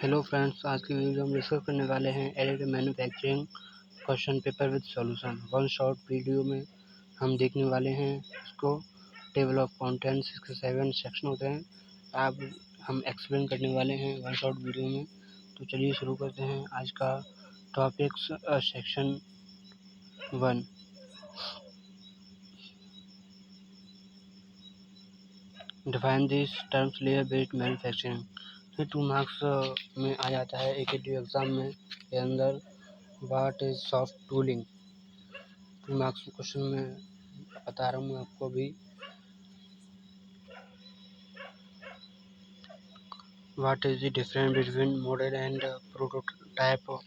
Hello friends, आज की video हम डिस्कस करने वाले हैं additive manufacturing question paper with solution. One shot video में हम देखने वाले हैं इसको। टेबल ऑफ कंटेंट्स, इसके 7 सेक्शन होते हैं। अब हम एक्सप्लेन करने वाले हैं वन शॉट वीडियो में। तो चलिए शुरू करते हैं आज का topics. Section 1, define this terms layer based manufacturing. ये 2 मार्क्स में आ जाता है एकेडमी एग्ज़ाम में के अंदर। What is soft tooling, 2 marks question में बता रहा हूँ आपको अभी। What is the difference between model and prototype.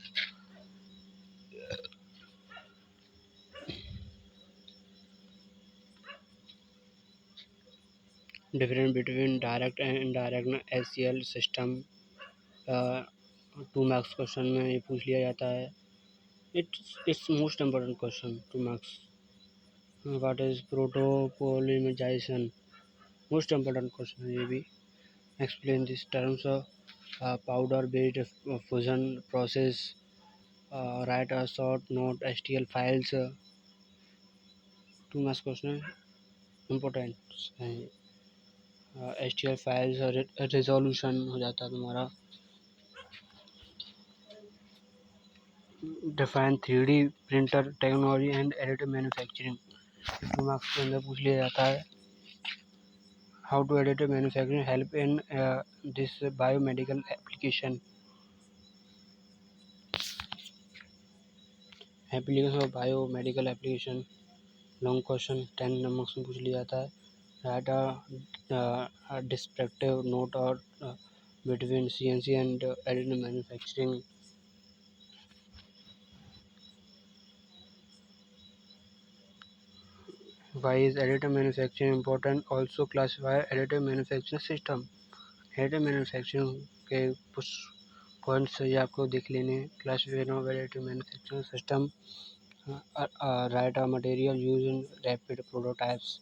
Difference between direct and indirect HCL system. 2 marks question में ये पूछ लिया जाता है। It's most important question, 2 marks. What is photopolymerization, most important question है ये भी। Explain this terms of powder based fusion process. Write a short note HTL files. 2 marks question important है। एचटीएल फाइल्स रिजोल्यूशन हो जाता है तुम्हारा। Define 3D printer technology and additive manufacturing, 2 marks के अंदर पूछ लिया जाता है। How to additive manufacturing help in this biomedical application. Application of biomedical application, long question 10 marks में पूछ लिया जाता है। Write a descriptive note or between CNC and additive manufacturing. Why is additive manufacturing important? Also classify additive manufacturing system. Additive manufacturing के कुछ points ये आपको देख लेने हैं। Classification of additive manufacturing system. Right a material use in rapid prototypes,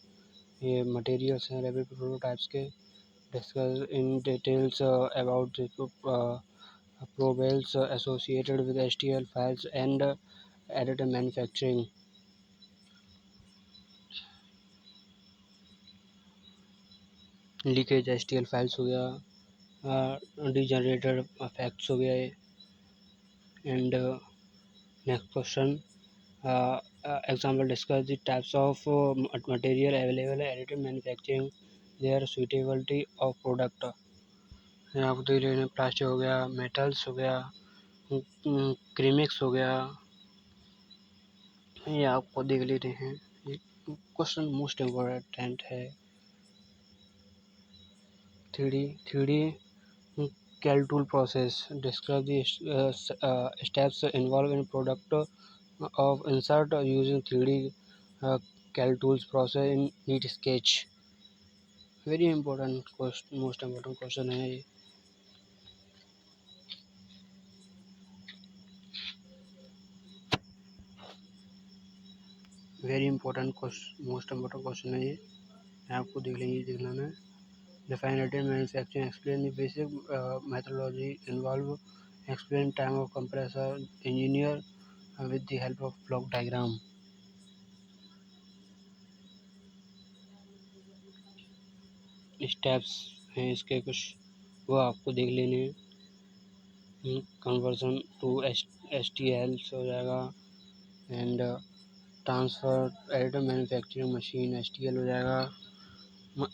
ये materials हैं rapid prototypes के। Discuss in details about probables associated with HTML files and additive manufacturing. Leakage HTML files हो गया, degenerated effects हो गया। And next question, example discuss the types of material available in additive manufacturing, their suitability of product। आप देख लेना, plastic हो गया, metals हो गया, क्रीमिक्स हो गया, ये आपको देख लेते हैं। ये क्वेश्चन मोस्ट इम्पोर्टेंट है। 3D CAL tool process, describe the steps involved in product of insert using 3D CAL tools process in neat sketch। Very important question, most important question है ये। Very important question, most important question है ये, आपको देख लेंगे, देखना है। Define additive manufacturing, explain the basic methodology involved, explain time of compressor, engineer with the help of block diagram। Steps हैं इसके कुछ, वो आपको देख लेने हैं। कन्वर्जन टू एचटीएल हो जाएगा, and transfer additive manufacturing machine एचटीएल हो जाएगा,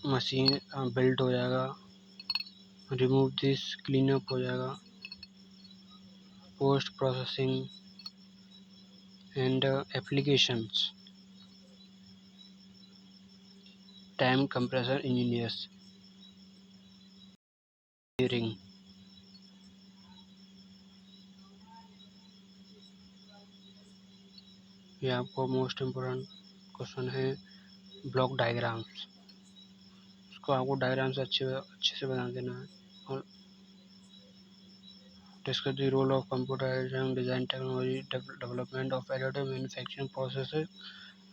मशीन बिल्ट हो जाएगा, रिमूव दिस क्लीनअप हो जाएगा, post processing and applications, time compressor engineering. ये आपको मोस्ट इम्पोर्टेंट क्वेश्चन है। ब्लॉक डायग्राम्स, उसको आपको डायग्राम से अच्छे से बना देना है। और discuss the role of computer design technology development of additive manufacturing processes,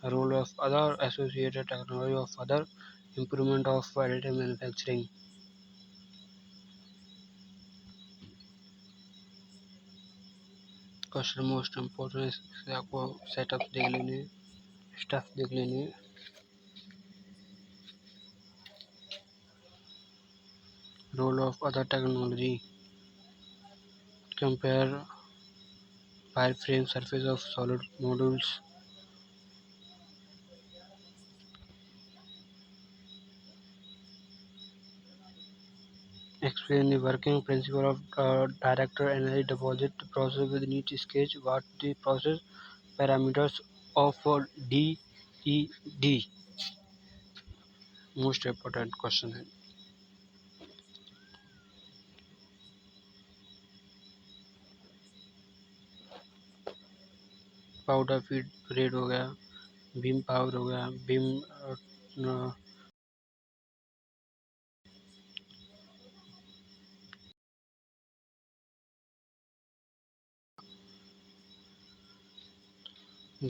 role of other associated technology of other improvement of additive manufacturing. Question most important, इससे आपको सेटअप देख लेने, स्टेप्स देख लेने। Role of other technology, compare wireframe surface of solid modules, explain the working principle of direct energy deposit process with each stage, what the process parameters of DED, most important question है। Powder feed rate हो गया, beam power हो गया, beam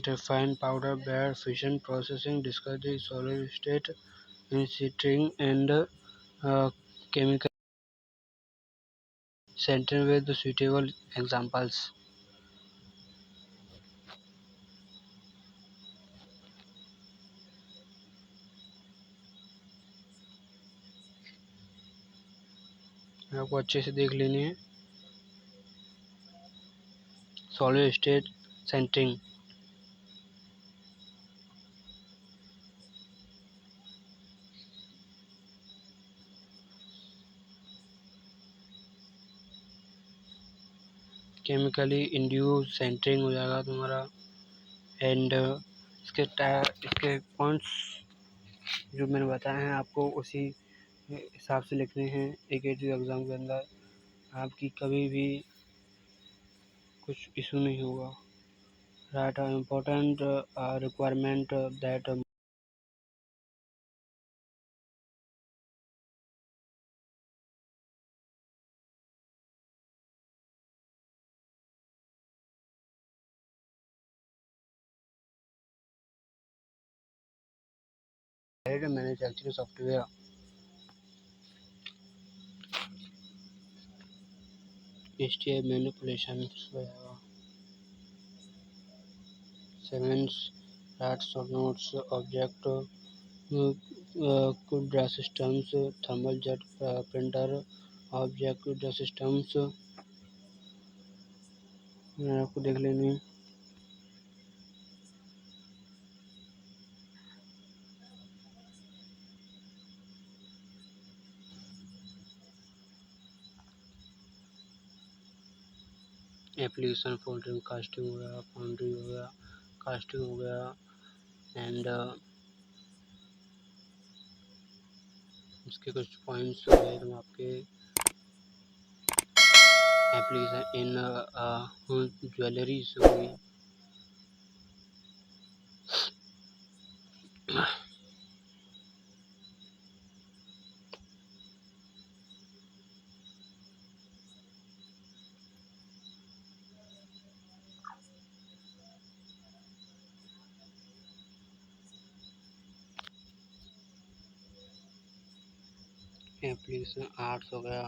define powder bed fission processing, discuss the solid state initiating and chemical center with suitable examples। आपको अच्छे से देख लेनी है। Solid state sintering, chemically induced sintering हो जाएगा तुम्हारा। एंड इसके पॉइंट्स जो मैंने बताए हैं आपको उसी हिसाब से लिखने हैं एक एग्ज़ाम के अंदर, आपकी कभी भी कुछ इशू नहीं होगा। Right important requirement that manufacturing software, STI manipulation वगैरह, सेवेंस राइट्स और notes, object draw systems, thermal jet printer, object draw systems आपको देख लेनी है। एप्लीकेशन फोल्डरिंग, कास्टिंग हो गया, फाउंड्री हो गया, कास्टिंग हो गया, एंड इसके कुछ पॉइंट्स हो गए तुम आपके एप्लीकेशन इन ज्वेलरीज हो गई। एप्लीकेशन आर्ट्स हो गया,